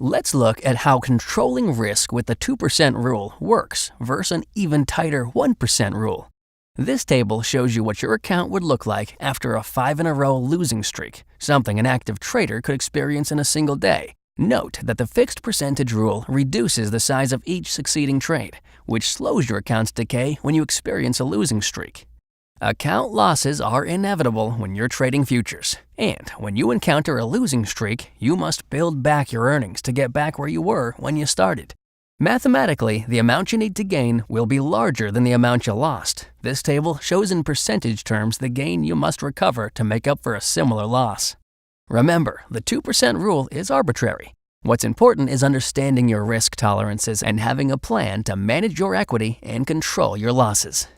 Let's look at how controlling risk with the 2% rule works versus an even tighter 1% rule. This table shows you what your account would look like after a 5-in-a-row losing streak, something an active trader could experience in a single day. Note that the fixed percentage rule reduces the size of each succeeding trade, which slows your account's decay when you experience a losing streak. Account losses are inevitable when you're trading futures, and when you encounter a losing streak, you must build back your earnings to get back where you were when you started. Mathematically, the amount you need to gain will be larger than the amount you lost. This table shows in percentage terms the gain you must recover to make up for a similar loss. Remember, the 2% rule is arbitrary. What's important is understanding your risk tolerances and having a plan to manage your equity and control your losses.